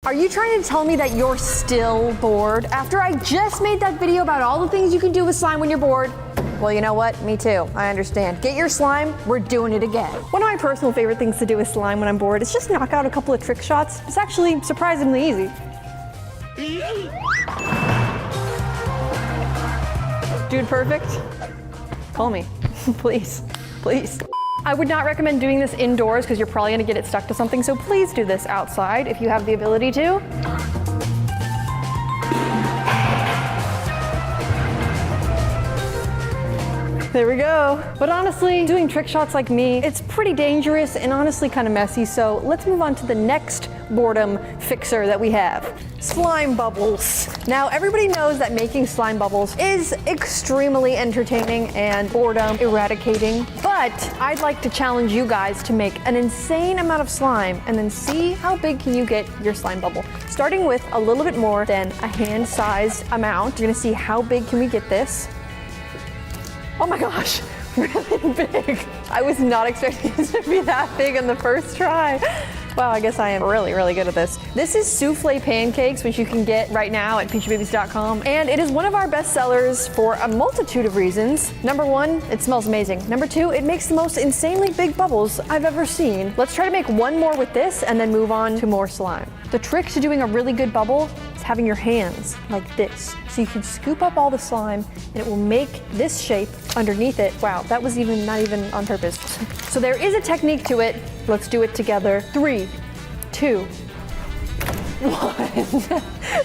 Are you trying to tell me that you're still bored after I just made that video about all the things you can do with slime when you're bored? Well, you know what? Me too. I understand. Get your slime, we're doing it again. One of my personal favorite things to do with slime when I'm bored is just knock out a couple of trick shots. It's actually surprisingly easy. Dude Perfect, call me, please, please. I would not recommend doing this indoors because you're probably gonna get it stuck to something, so please do this outside if you have the ability to. There we go. But honestly, doing trick shots like me, it's pretty dangerous and honestly kind of messy, so let's move on to the next boredom fixer that we have. Slime bubbles. Now, everybody knows that making slime bubbles is extremely entertaining and boredom eradicating, but I'd like to challenge you guys to make an insane amount of slime and then see how big can you get your slime bubble. Starting with a little bit more than a hand-sized amount, you're gonna see how big can we get this. Oh my gosh, really big. I was not expecting this to be that big on the first try. Wow, I guess I am really, really good at this. This is souffle pancakes, which you can get right now at peachybbies.com. And it is one of our best sellers for a multitude of reasons. Number one, it smells amazing. Number two, it makes the most insanely big bubbles I've ever seen. Let's try to make one more with this and then move on to more slime. The trick to doing a really good bubble is having your hands like this. So you can scoop up all the slime and it will make this shape underneath it. Wow, that was not even on purpose. So there is a technique to it. Let's do it together. 3, 2, 1.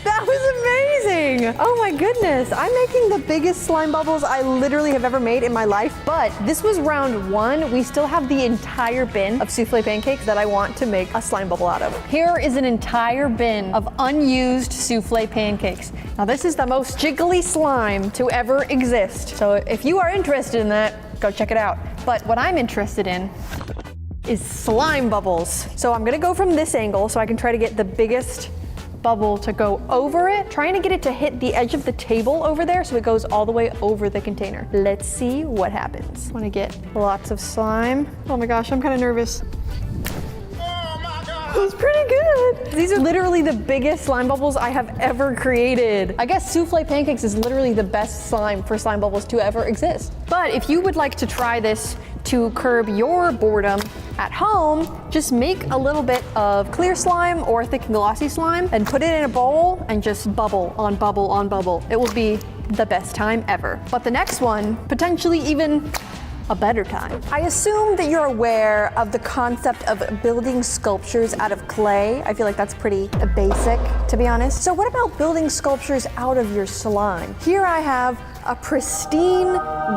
That was amazing. Oh my goodness. I'm making the biggest slime bubbles I literally have ever made in my life, but this was round 1. We still have the entire bin of souffle pancakes that I want to make a slime bubble out of. Here is an entire bin of unused souffle pancakes. Now this is the most jiggly slime to ever exist. So if you are interested in that, go check it out. But what I'm interested in is slime bubbles. So I'm gonna go from this angle so I can try to get the biggest bubble to go over it, trying to get it to hit the edge of the table over there so it goes all the way over the container. Let's see what happens. I wanna get lots of slime. Oh my gosh, I'm kind of nervous. It was pretty good. These are literally the biggest slime bubbles I have ever created. I guess souffle pancakes is literally the best slime for slime bubbles to ever exist. But if you would like to try this to curb your boredom at home, just make a little bit of clear slime or thick and glossy slime and put it in a bowl and just bubble on bubble on bubble. It will be the best time ever. But the next one, potentially even a better time. I assume that you're aware of the concept of building sculptures out of clay. I feel like that's pretty basic, to be honest. So what about building sculptures out of your slime? Here I have a pristine,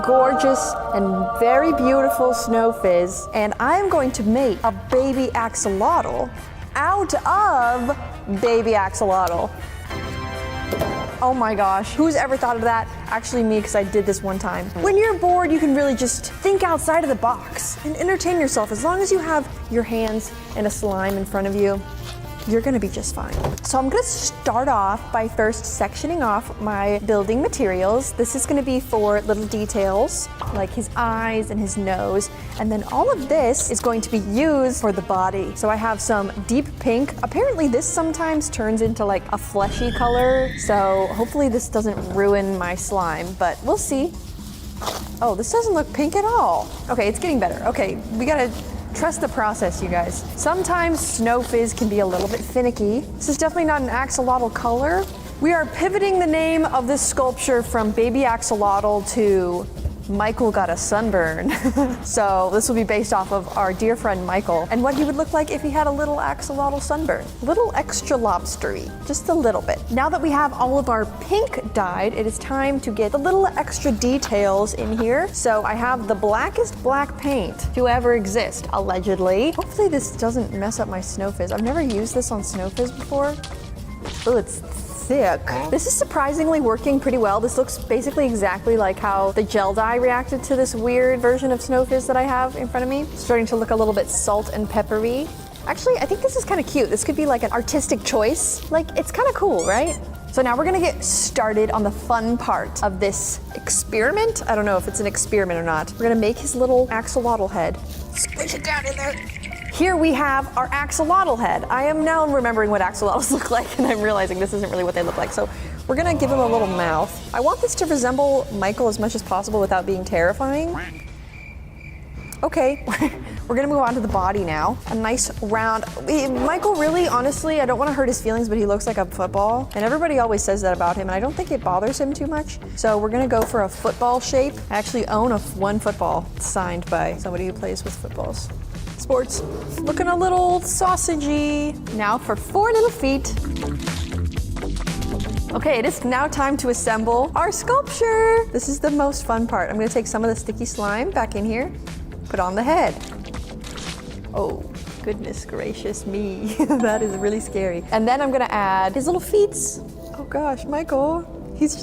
gorgeous, and very beautiful snow fizz, and I am going to make a baby axolotl out of baby axolotl. Oh my gosh, who's ever thought of that? Actually me, because I did this one time. When you're bored, you can really just think outside of the box and entertain yourself. As long as you have your hands and a slime in front of you, you're gonna be just fine. So I'm gonna start off by first sectioning off my building materials. This is gonna be for little details, like his eyes and his nose. And then all of this is going to be used for the body. So I have some deep pink. Apparently this sometimes turns into like a fleshy color. So hopefully this doesn't ruin my slime, but we'll see. Oh, this doesn't look pink at all. Okay, it's getting better. Okay, we gotta trust the process, you guys. Sometimes snow fizz can be a little bit finicky. This is definitely not an axolotl color. We are pivoting the name of this sculpture from Baby Axolotl to Michael Got a Sunburn. So this will be based off of our dear friend Michael and what he would look like if he had a little axolotl sunburn. A little extra lobstery, just a little bit. Now that we have all of our pink dyed, it is time to get the little extra details in here. So I have the blackest black paint to ever exist, allegedly. Hopefully this doesn't mess up my snow fizz. I've never used this on snow fizz before. Oh, it's thick. This is surprisingly working pretty well. This looks basically exactly like how the gel dye reacted to this weird version of snow fizz that I have in front of me. It's starting to look a little bit salt and peppery. Actually, I think this is kind of cute. This could be like an artistic choice. Like, it's kind of cool, right? So now we're gonna get started on the fun part of this experiment. I don't know if it's an experiment or not. We're gonna make his little axolotl head. Squish it down in there. Here we have our axolotl head. I am now remembering what axolotls look like, and I'm realizing this isn't really what they look like. So we're gonna give him a little mouth. I want this to resemble Michael as much as possible without being terrifying. Okay, we're gonna move on to the body now. A nice round, Michael really, honestly, I don't wanna hurt his feelings, but he looks like a football. And everybody always says that about him, and I don't think it bothers him too much. So we're gonna go for a football shape. I actually own one football signed by somebody who plays with footballs. Sports, looking a little sausagey. Now for 4 little feet. Okay, it is now time to assemble our sculpture. This is the most fun part. I'm gonna take some of the sticky slime back in here, put on the head. Oh, goodness gracious me. That is really scary. And then I'm gonna add his little feet. Oh gosh, Michael. He's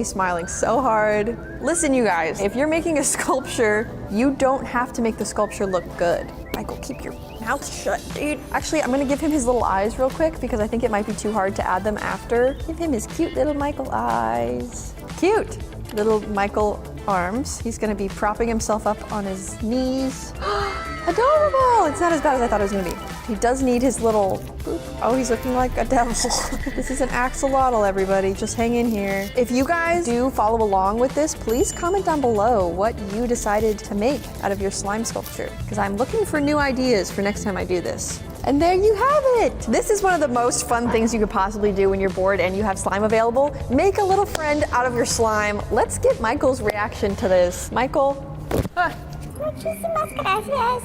smiling so hard. Listen, you guys, if you're making a sculpture, you don't have to make the sculpture look good. Michael, keep your mouth shut, dude. Actually, I'm gonna give him his little eyes real quick because I think it might be too hard to add them after. Give him his cute little Michael eyes. Cute little Michael arms. He's gonna be propping himself up on his knees. Adorable! It's not as bad as I thought it was gonna be. He does need his little boop. Oh, he's looking like a devil. This is an axolotl, everybody. Just hang in here. If you guys do follow along with this, please comment down below what you decided to make out of your slime sculpture, because I'm looking for new ideas for next time I do this. And there you have it. This is one of the most fun things you could possibly do when you're bored and you have slime available. Make a little friend out of your slime. Let's get Michael's reaction to this. Michael. Muchísimas gracias.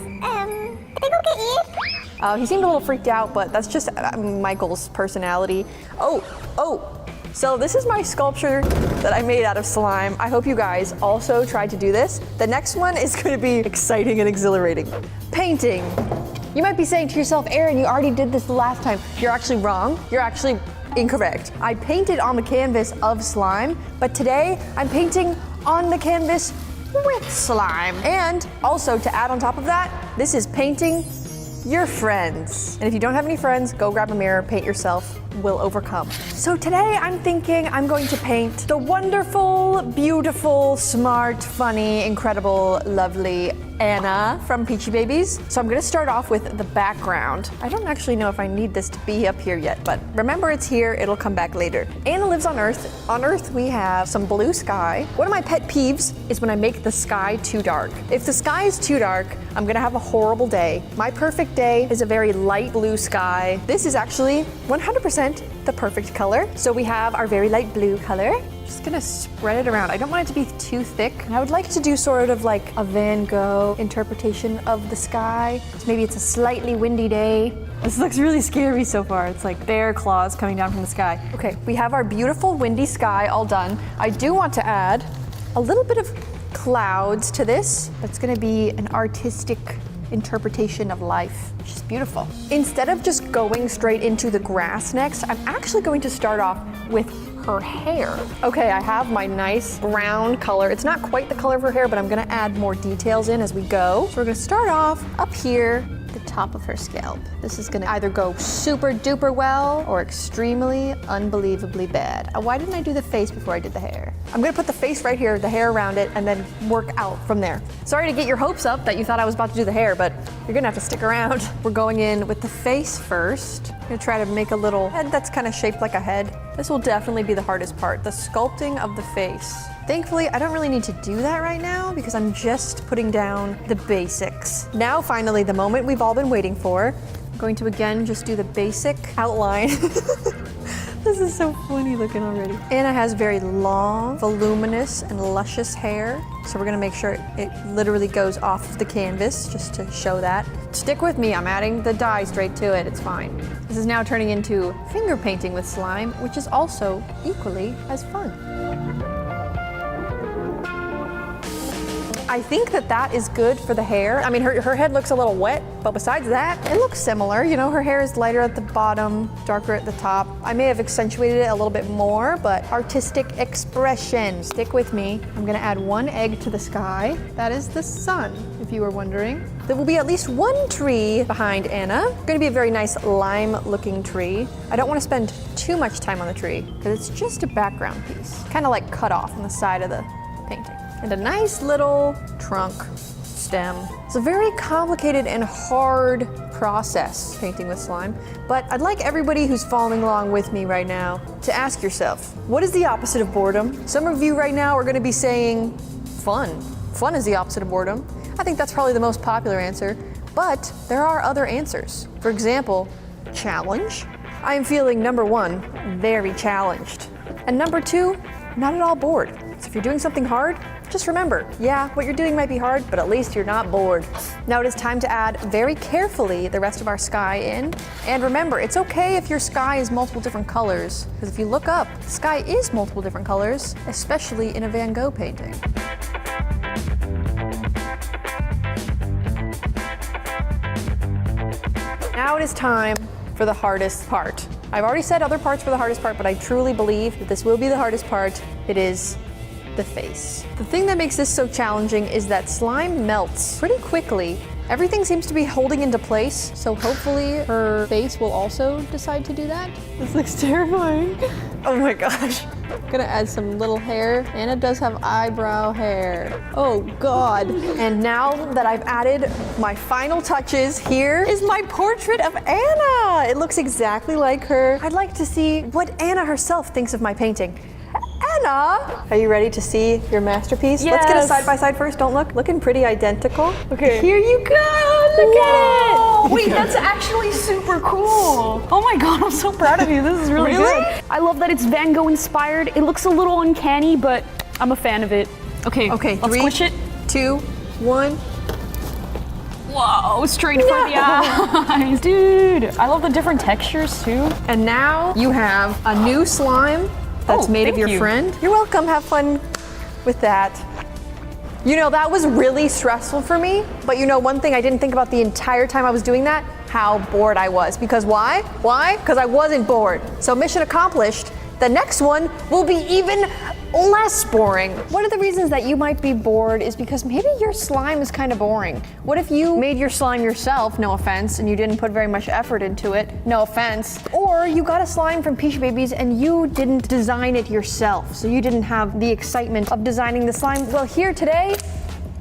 ¿Tengo que ir? He seemed a little freaked out, but that's just Michael's personality. So this is my sculpture that I made out of slime. I hope you guys also tried to do this. The next one is going to be exciting and exhilarating. Painting. You might be saying to yourself, Aaron, you already did this the last time. You're actually wrong. You're actually incorrect. I painted on the canvas of slime, but today I'm painting on the canvas with slime. And also, to add on top of that, this is painting your friends. And if you don't have any friends, go grab a mirror, paint yourself, will overcome. So today I'm thinking I'm going to paint the wonderful, beautiful, smart, funny, incredible, lovely Anna from Peachybbies. So I'm gonna start off with the background. I don't actually know if I need this to be up here yet, but remember it's here, it'll come back later. Anna lives on Earth. On Earth we have some blue sky. One of my pet peeves is when I make the sky too dark. If the sky is too dark, I'm gonna have a horrible day. My perfect day is a very light blue sky. This is actually 100% the perfect color. So we have our very light blue color. Just gonna spread it around. I don't want it to be too thick. And I would like to do sort of like a Van Gogh interpretation of the sky. So maybe it's a slightly windy day. This looks really scary so far. It's like bear claws coming down from the sky. Okay, we have our beautiful windy sky all done. I do want to add a little bit of clouds to this. It's gonna be an artistic interpretation of life, which is beautiful. Instead of just going straight into the grass next, I'm actually going to start off with her hair. Okay, I have my nice brown color. It's not quite the color of her hair, but I'm gonna add more details in as we go. So we're gonna start off up here, the top of her scalp. This is gonna either go super duper well or extremely unbelievably bad. Why didn't I do the face before I did the hair? I'm gonna put the face right here, the hair around it, and then work out from there. Sorry to get your hopes up that you thought I was about to do the hair, but you're gonna have to stick around. We're going in with the face first. I'm gonna try to make a little head that's kind of shaped like a head. This will definitely be the hardest part, the sculpting of the face. Thankfully, I don't really need to do that right now because I'm just putting down the basics. Now, finally, the moment we've all been waiting for. I'm going to again just do the basic outline. This is so funny looking already. Anna has very long, voluminous, and luscious hair. So we're gonna make sure it literally goes off the canvas just to show that. Stick with me, I'm adding the dye straight to it, it's fine. This is now turning into finger painting with slime, which is also equally as fun. I think that is good for the hair. I mean, her head looks a little wet, but besides that, it looks similar. You know, her hair is lighter at the bottom, darker at the top. I may have accentuated it a little bit more, but artistic expression. Stick with me. I'm gonna add one egg to the sky. That is the sun, if you were wondering. There will be at least one tree behind Anna. It's gonna be a very nice lime-looking tree. I don't wanna spend too much time on the tree, because it's just a background piece. Kind of like cut off on the side of the painting. And a nice little trunk. stem. It's a very complicated and hard process, painting with slime, but I'd like everybody who's following along with me right now to ask yourself, what is the opposite of boredom? Some of you right now are gonna be saying fun. Fun is the opposite of boredom. I think that's probably the most popular answer, but there are other answers. For example, challenge. I am feeling, number one, very challenged. And number two, not at all bored. So if you're doing something hard, just remember, yeah, what you're doing might be hard, but at least you're not bored. Now it is time to add very carefully the rest of our sky in. And remember, it's okay if your sky is multiple different colors, because if you look up, the sky is multiple different colors, especially in a Van Gogh painting. Now it is time for the hardest part. I've already said other parts were the hardest part, but I truly believe that this will be the hardest part. It is the face. The thing that makes this so challenging is that slime melts pretty quickly. Everything seems to be holding into place, so hopefully her face will also decide to do that. This looks terrifying. Oh my gosh. Gonna add some little hair. Anna does have eyebrow hair. Oh God. And now that I've added my final touches, here is my portrait of Anna. It looks exactly like her. I'd like to see what Anna herself thinks of my painting. Anna, are you ready to see your masterpiece? Yes. Let's get a side by side first. Don't look. Looking pretty identical. Okay. Here you go. Look at it. Wait, that's actually super cool. Oh my God, I'm so proud of you. This is really good. I love that it's Van Gogh inspired. It looks a little uncanny, but I'm a fan of it. Okay, Okay, let's 3, squish it. 2, 1. Whoa, straight for the eyes. Dude, I love the different textures too. And now you have a new slime that's made of thank your you. friend. You're welcome. Have fun with that. You know, that was really stressful for me, but you know, one thing I didn't think about the entire time I was doing that, how bored I was. Because why? Why? Because I wasn't bored. So mission accomplished. The next one will be even less boring. One of the reasons that you might be bored is because maybe your slime is kind of boring. What if you made your slime yourself, no offense, and you didn't put very much effort into it, no offense, or you got a slime from Peachybbies and you didn't design it yourself, so you didn't have the excitement of designing the slime. Well, here today,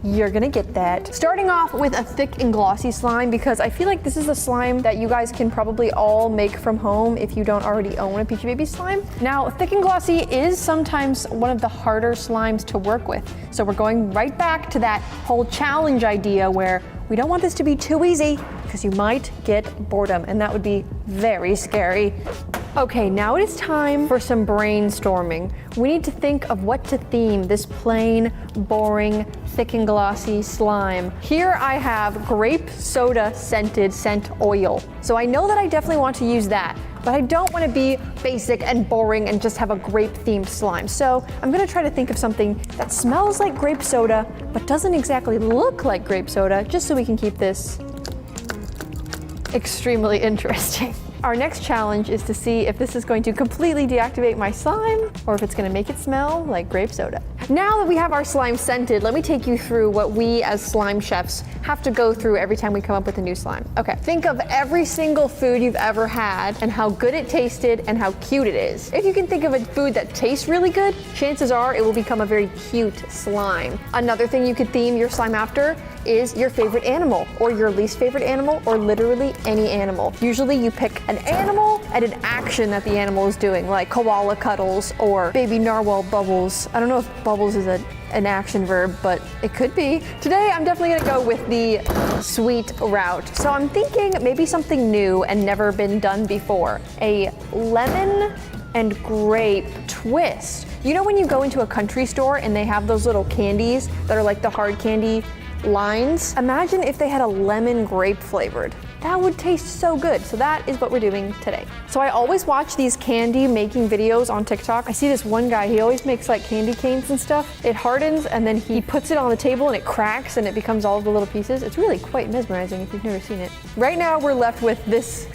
you're gonna get that. Starting off with a thick and glossy slime, because I feel like this is a slime that you guys can probably all make from home if you don't already own a Peachybbies slime. Now, thick and glossy is sometimes one of the harder slimes to work with. So we're going right back to that whole challenge idea where we don't want this to be too easy because you might get boredom, and that would be very scary. Okay, now it is time for some brainstorming. We need to think of what to theme this plain, boring, thick and glossy slime. Here I have grape soda scented scent oil. So I know that I definitely want to use that, but I don't want to be basic and boring and just have a grape themed slime. So I'm gonna try to think of something that smells like grape soda, but doesn't exactly look like grape soda, just so we can keep this extremely interesting. Our next challenge is to see if this is going to completely deactivate my slime or if it's going to make it smell like grape soda. Now that we have our slime scented, let me take you through what we as slime chefs have to go through every time we come up with a new slime. Okay, think of every single food you've ever had and how good it tasted and how cute it is. If you can think of a food that tastes really good, chances are it will become a very cute slime. Another thing you could theme your slime after is your favorite animal or your least favorite animal or literally any animal. Usually you pick an animal and an action that the animal is doing, like koala cuddles or baby narwhal bubbles. I don't know if bubbles is an action verb, but it could be. Today I'm definitely gonna go with the sweet route. So I'm thinking maybe something new and never been done before. A lemon and grape twist. You know when you go into a country store and they have those little candies that are like the hard candy lines? Imagine if they had a lemon grape flavored. That would taste so good. So that is what we're doing today. So I always watch these candy making videos on TikTok. I see this one guy, he always makes like candy canes and stuff. It hardens and then he puts it on the table and it cracks and it becomes all of the little pieces. It's really quite mesmerizing if you've never seen it. Right now we're left with this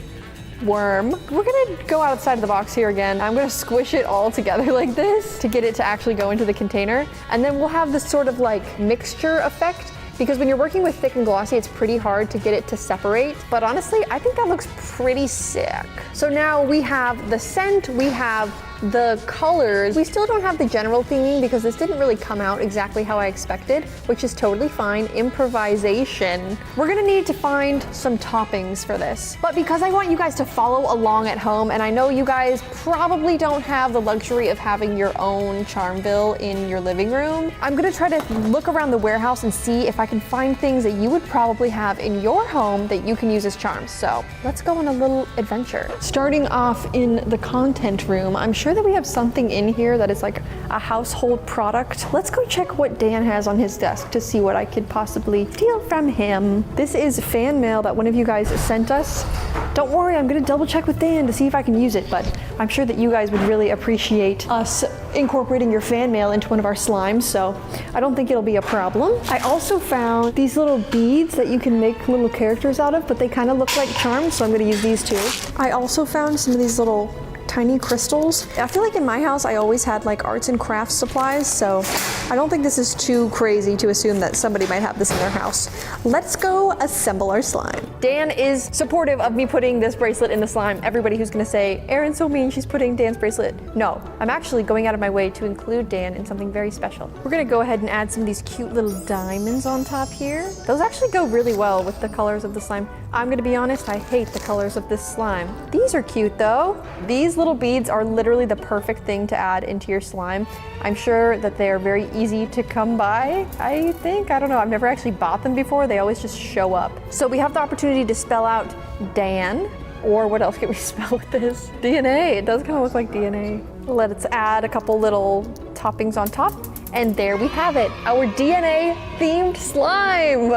worm. We're gonna go outside of the box here again. I'm gonna squish it all together like this to get it to actually go into the container. And then we'll have this sort of like mixture effect, because when you're working with thick and glossy, it's pretty hard to get it to separate. But honestly, I think that looks pretty sick. So now we have the scent, we have the colors. We still don't have the general theming because this didn't really come out exactly how I expected, which is totally fine. Improvisation. We're gonna need to find some toppings for this. But because I want you guys to follow along at home, and I know you guys probably don't have the luxury of having your own Charmville in your living room, I'm gonna try to look around the warehouse and see if I can find things that you would probably have in your home that you can use as charms. So let's go on a little adventure. Starting off in the content room, I'm sure that we have something in here that is like a household product. Let's go check what Dan has on his desk to see what I could possibly steal from him. This is fan mail that one of you guys sent us. Don't worry, I'm gonna double check with Dan to see if I can use it, but I'm sure that you guys would really appreciate us incorporating your fan mail into one of our slimes, so I don't think it'll be a problem. I also found these little beads that you can make little characters out of, but they kind of look like charms, so I'm gonna use these too. I also found some of these little tiny crystals. I feel like in my house I always had like arts and crafts supplies, so I don't think this is too crazy to assume that somebody might have this in their house. Let's go assemble our slime. Dan is supportive of me putting this bracelet in the slime. Everybody who's gonna say, Erin's so mean, she's putting Dan's bracelet. No, I'm actually going out of my way to include Dan in something very special. We're gonna go ahead and add some of these cute little diamonds on top here. Those actually go really well with the colors of the slime. I'm gonna be honest, I hate the colors of this slime. These are cute though. These little beads are literally the perfect thing to add into your slime. I'm sure that they are very easy to come by, I think. I don't know, I've never actually bought them before. They always just show up. So we have the opportunity to spell out Dan, or what else can we spell with this? DNA, it does kind of look like DNA. Let's add a couple little toppings on top. And there we have it, our DNA themed slime.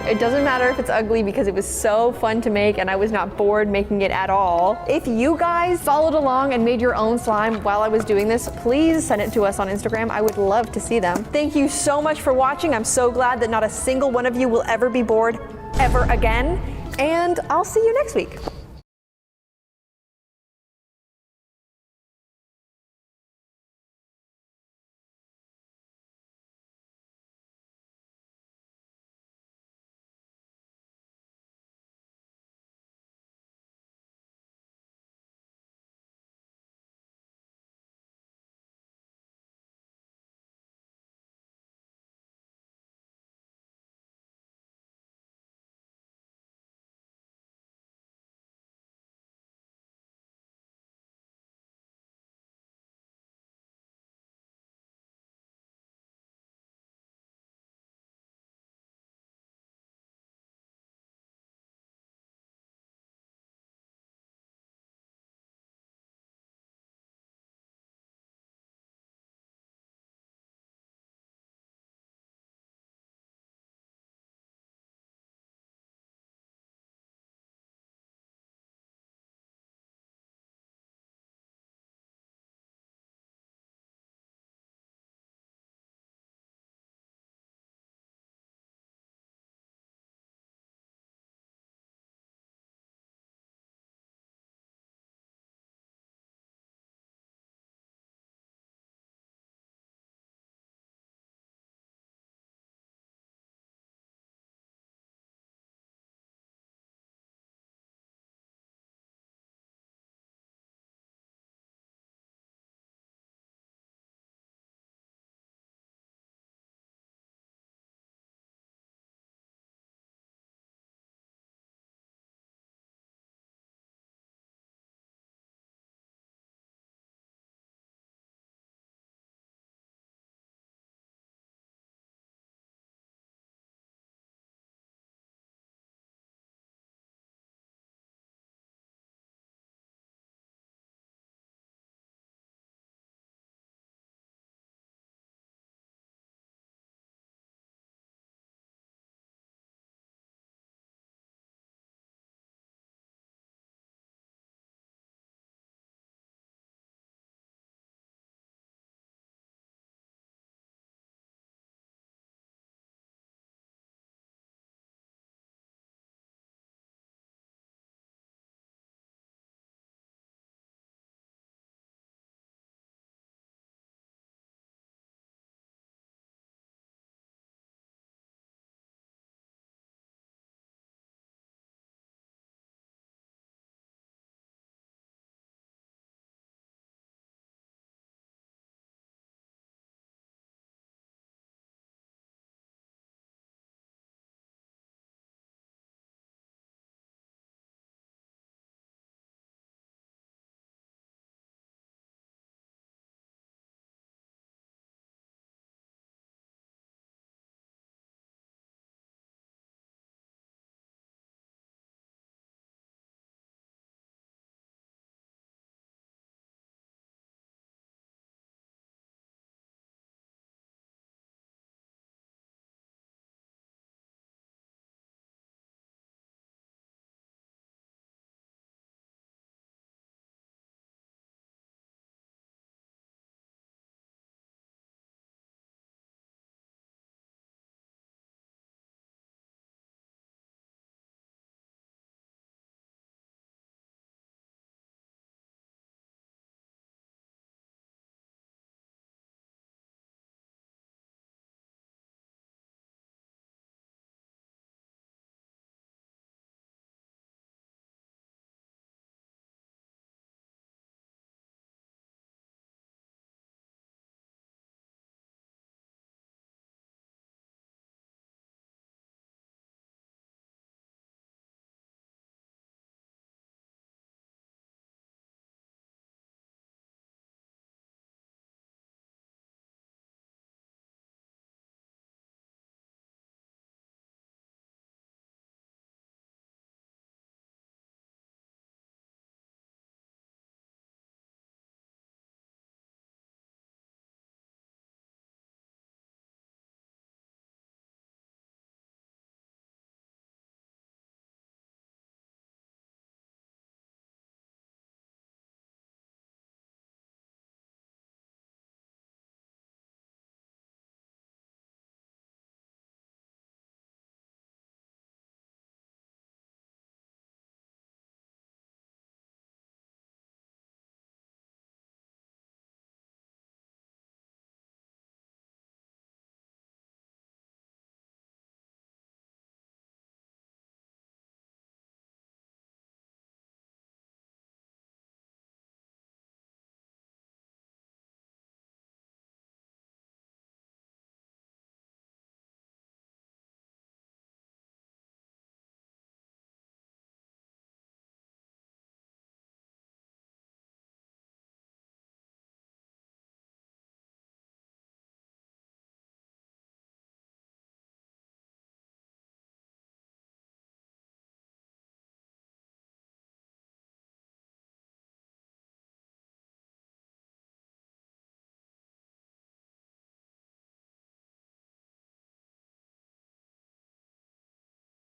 It doesn't matter if it's ugly because it was so fun to make and I was not bored making it at all. If you guys followed along and made your own slime while I was doing this, please send it to us on Instagram. I would love to see them. Thank you so much for watching. I'm so glad that not a single one of you will ever be bored ever again. And I'll see you next week.